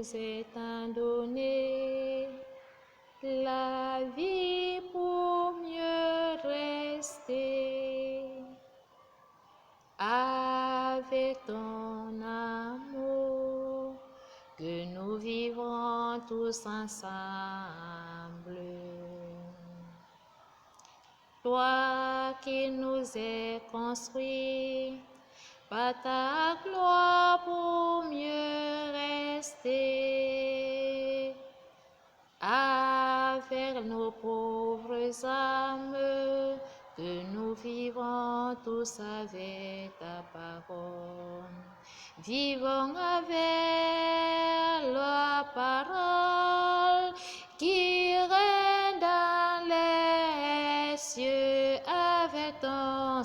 nous est donné, la vie pour mieux rester avec ton amour, que nous vivrons tous ensemble. Toi qui nous es construit par ta gloire pour mieux rester avec nos pauvres âmes, que nous vivons tous avec ta parole. Vivons avec la parole qui règne dans les cieux avec ton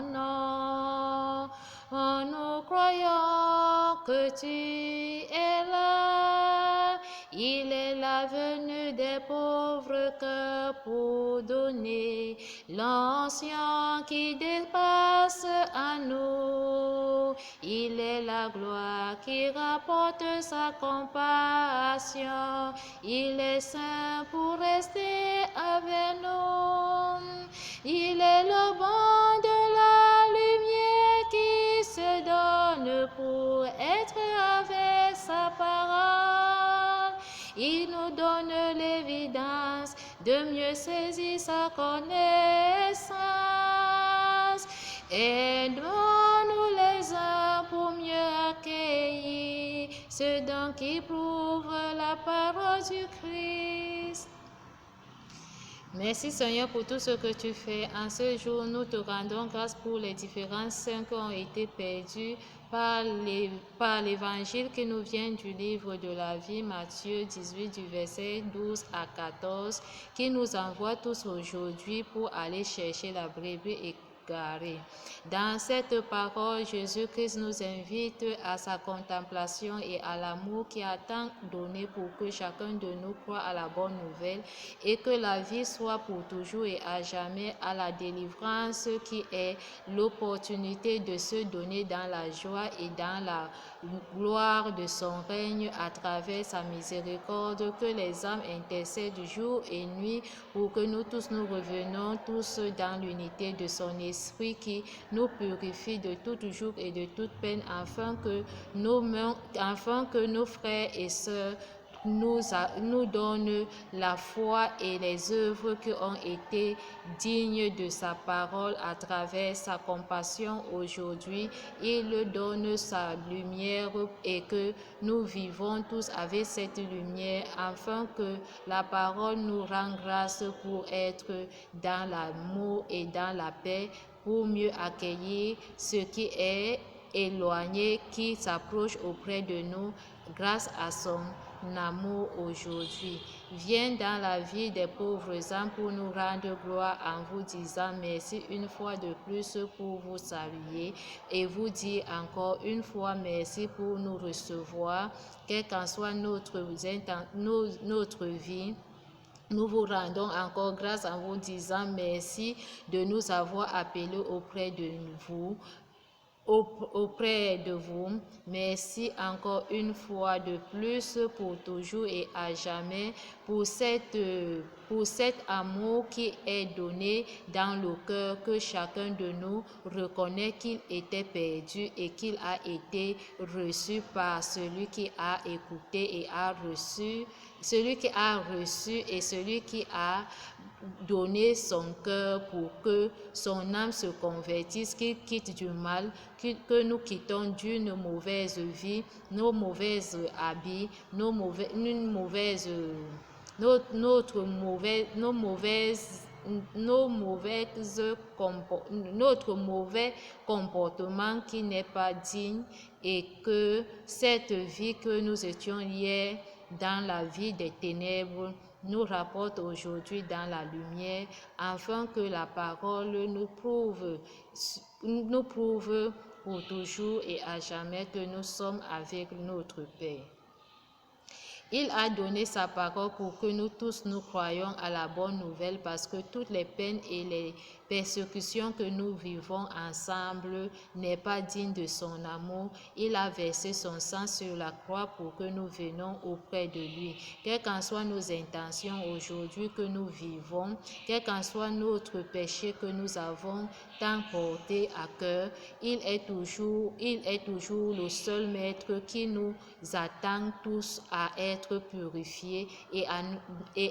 nom. Nous croyons que tu es là. Il est la venue des pauvres que pour donner l'ancien qui dépasse à nous. Il est la gloire qui rapporte sa compassion. Il est saint pour rester avec nous. Il est le bon de la lumière qui se donne pour être avec sa parole. Il nous donne l'évidence de mieux saisir sa connaissance. Aide-nous les uns pour mieux accueillir ce don qui prouve la parole du Christ. Merci Seigneur pour tout ce que tu fais. En ce jour, nous te rendons grâce pour les différents saints qui ont été perdus par l'évangile qui nous vient du livre de la vie, Matthieu 18, du verset 12 à 14, qui nous envoie tous aujourd'hui pour aller chercher la brebis égarée. Dans cette parole, Jésus-Christ nous invite à sa contemplation et à l'amour qui a tant donné pour que chacun de nous croit à la bonne nouvelle et que la vie soit pour toujours et à jamais, à la délivrance qui est l'opportunité de se donner dans la joie et dans la gloire de son règne à travers sa miséricorde, que les âmes intercèdent jour et nuit pour que nous tous nous revenions tous dans l'unité de son esprit qui nous purifie de tout joug et de toute peine, afin que nos frères et sœurs nous donnent la foi et les œuvres qui ont été dignes de sa parole à travers sa compassion aujourd'hui. Il donne sa lumière et que nous vivons tous avec cette lumière, afin que la parole nous rende grâce pour être dans l'amour et dans la paix, pour mieux accueillir ce qui est éloigné, qui s'approche auprès de nous grâce à son amour aujourd'hui. Viens dans la vie des pauvres âmes pour nous rendre gloire en vous disant merci une fois de plus pour vous saluer et vous dire encore une fois merci pour nous recevoir, quelle qu'en soit notre vie. Nous vous rendons encore grâce en vous disant merci de nous avoir appelés auprès de vous. Merci encore une fois de plus pour toujours et à jamais pour cet amour qui est donné dans le cœur, que chacun de nous reconnaît qu'il était perdu et qu'il a été reçu par celui qui a écouté et a reçu, celui qui a reçu et celui qui a donné son cœur pour que son âme se convertisse, qu'il quitte du mal, que nous quittons d'une mauvaise vie, nos mauvaises habits, notre mauvais comportement qui n'est pas digne, et que cette vie que nous étions hier dans la vie des ténèbres nous rapporte aujourd'hui dans la lumière, afin que la parole nous prouve pour toujours et à jamais que nous sommes avec notre Père. Il a donné sa parole pour que nous tous nous croyions à la bonne nouvelle, parce que toutes les peines et les persécutions que nous vivons ensemble n'est pas digne de son amour. Il a versé son sang sur la croix pour que nous venions auprès de lui. Quelles qu'en soient nos intentions aujourd'hui que nous vivons, quel qu'en soit notre péché que nous avons tant porté à cœur, il est toujours le seul maître qui nous attend tous à être purifiés et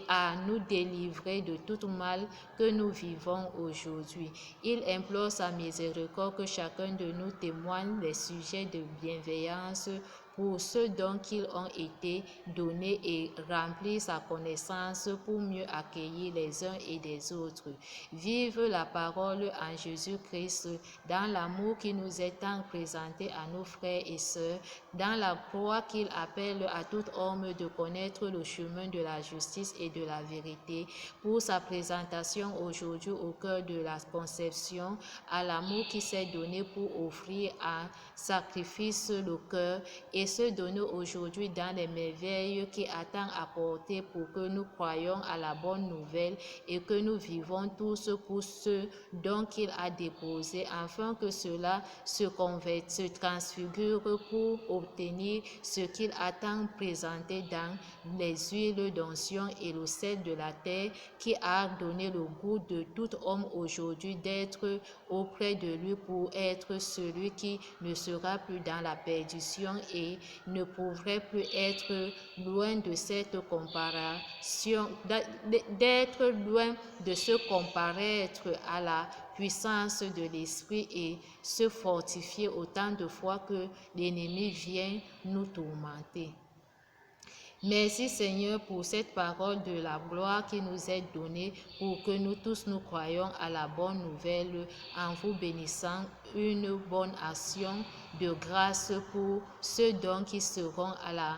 à nous délivrer de tout mal que nous vivons aujourd'hui. Il implore sa miséricorde que chacun de nous témoigne les sujets de bienveillance pour ceux dont ils ont été donnés et remplir sa connaissance pour mieux accueillir les uns et des autres. Vive la parole en Jésus-Christ, dans l'amour qui nous est tant présenté à nos frères et sœurs, dans la croix qu'il appelle à tout homme de connaître le chemin de la justice et de la vérité, pour sa présentation aujourd'hui au cœur de la conception, à l'amour qui s'est donné pour offrir en sacrifice le cœur et se donner aujourd'hui dans les merveilles qui attend à porter pour que nous croyions à la bonne nouvelle et que nous vivons tous pour ceux dont il a déposé, afin que cela se transfigure pour obtenir ce qu'il a tant présenté dans les huiles d'onction et le sel de la terre, qui a donné le goût de tout homme aujourd'hui d'être auprès de lui pour être celui qui ne sera plus dans la perdition et ne pourrait plus être loin de cette comparaison, d'être loin de se comparer à la puissance de l'esprit et se fortifier autant de fois que l'ennemi vient nous tourmenter. Merci Seigneur pour cette parole de la gloire qui nous est donnée pour que nous tous nous croyions à la bonne nouvelle, en vous bénissant une bonne action de grâce pour ceux dont qui seront à la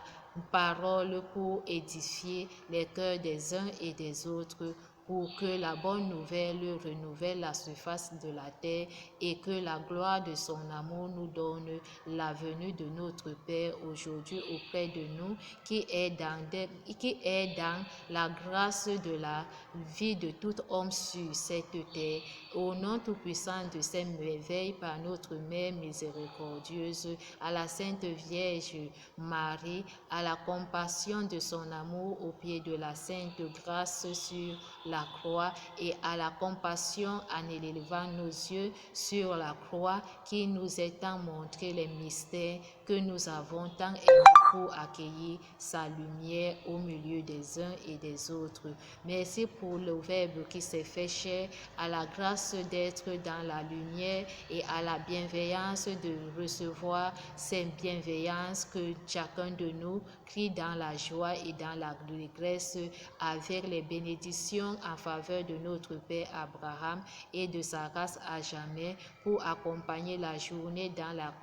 parole pour édifier les cœurs des uns et des autres, pour que la bonne nouvelle renouvelle la surface de la terre et que la gloire de son amour nous donne la venue de notre Père aujourd'hui auprès de nous, qui est dans la grâce de la vie de tout homme sur cette terre. Au nom tout-puissant de ces merveilles, par notre Mère miséricordieuse, à la Sainte Vierge Marie, à la compassion de son amour au pied de la Sainte Grâce sur la croix et à la compassion en élevant nos yeux sur la croix qui nous est tant montré les mystères que nous avons tant aimé pour accueillir sa lumière au milieu des uns et des autres. Merci pour le Verbe qui s'est fait chair, à la grâce d'être dans la lumière et à la bienveillance de recevoir ces bienveillances que chacun de nous crie dans la joie et dans la détresse avec les bénédictions en faveur de notre Père Abraham et de sa race à jamais, pour accompagner la journée dans la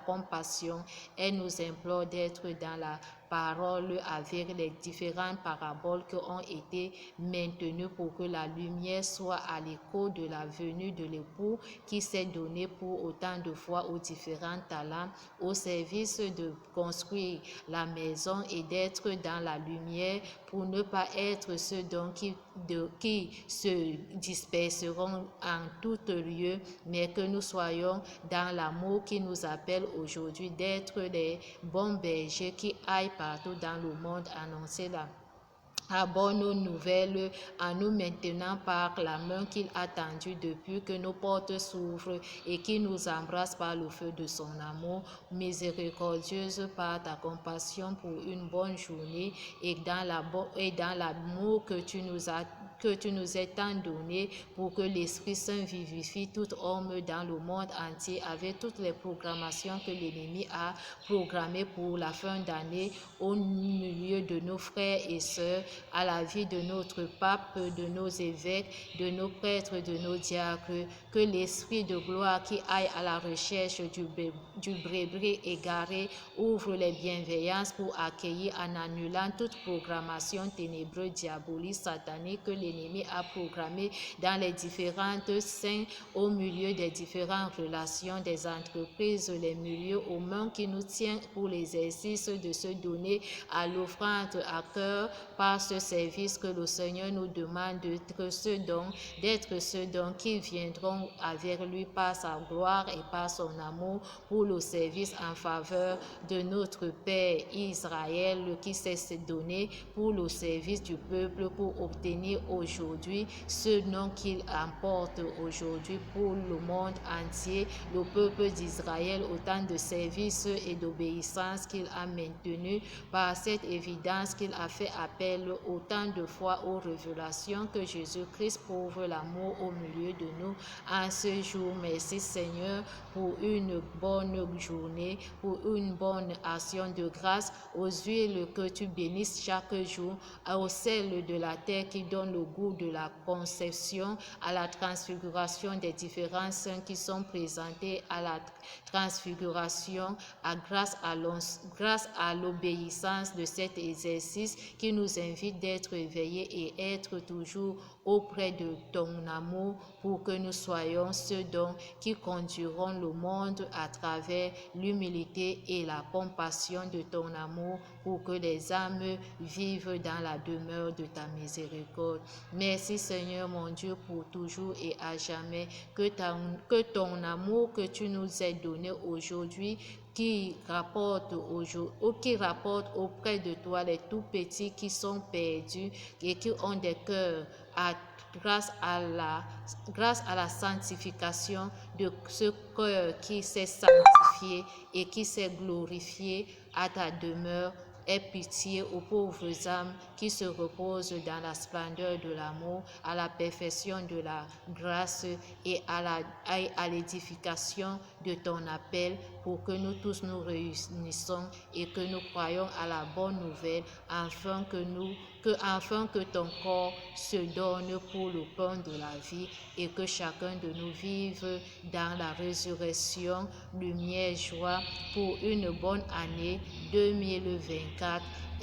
compassion. Elle nous implore d'être dans la parole avec les différentes paraboles qui ont été maintenues pour que la lumière soit à l'écho de la venue de l'époux qui s'est donné pour autant de fois aux différents talents au service de construire la maison et d'être dans la lumière pour ne pas être ceux qui se disperseront en tout lieu, mais que nous soyons dans l'amour qui nous appelle aujourd'hui d'être les bons bergers qui aillent partout dans le monde annoncer la bonne nouvelle en nous maintenant par la main qu'il a tendue depuis que nos portes s'ouvrent et qui nous embrasse par le feu de son amour, miséricordieuse par ta compassion pour une bonne journée et dans l'amour que tu nous as tant donné pour que l'Esprit Saint vivifie tout homme dans le monde entier avec toutes les programmations que l'ennemi a programmées pour la fin d'année au milieu de nos frères et sœurs, à la vie de notre pape, de nos évêques, de nos prêtres, de nos diacres, que l'Esprit de gloire qui aille à la recherche du brebis égaré ouvre les bienveillances pour accueillir en annulant toute programmation ténébreuse, diabolique, satanique que l'ennemi a programmées dans les différentes scènes, au milieu des différentes relations des entreprises, les milieux humains qui nous tiennent pour l'exercice de se donner à l'offrande à cœur par ce service que le Seigneur nous demande d'être ceux dons qui viendront avec lui par sa gloire et par son amour pour le service en faveur de notre Père Israël qui s'est donné pour le service du peuple pour obtenir aujourd'hui ce nom qu'il emporte aujourd'hui pour le monde entier, le peuple d'Israël, autant de services et d'obéissance qu'il a maintenu par cette évidence qu'il a fait appel autant de fois aux révélations que Jésus-Christ prouve l'amour au milieu de nous en ce jour. Merci Seigneur pour une bonne journée, pour une bonne action de grâce, aux huiles que tu bénisses chaque jour, au sel de la terre qui donne le goût de la conception, à la transfiguration des différents saints qui sont présentés à la transfiguration, grâce à l'obéissance de cet exercice qui nous invite d'être éveillés et être toujours auprès de ton amour pour que nous soyons ceux dont qui conduiront le monde à travers l'humilité et la compassion de ton amour pour que les âmes vivent dans la demeure de ta miséricorde. Merci Seigneur mon Dieu pour toujours et à jamais que ton amour que tu nous as donné aujourd'hui qui rapporte auprès de toi les tout petits qui sont perdus et qui ont des cœurs grâce à la sanctification de ce cœur qui s'est sanctifié et qui s'est glorifié à ta demeure. Aie pitié aux pauvres âmes qui se reposent dans la splendeur de l'amour, à la perfection de la grâce et à l'édification de ton appel pour que nous tous nous réunissons et que nous croyons à la bonne nouvelle afin que ton corps se donne pour le pain de la vie et que chacun de nous vive dans la résurrection, lumière, joie pour une bonne année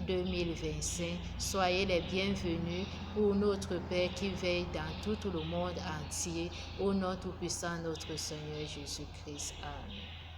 2024-2025. Soyez les bienvenus pour notre Père qui veille dans tout le monde entier. Au nom tout-puissant notre Seigneur Jésus-Christ. Amen.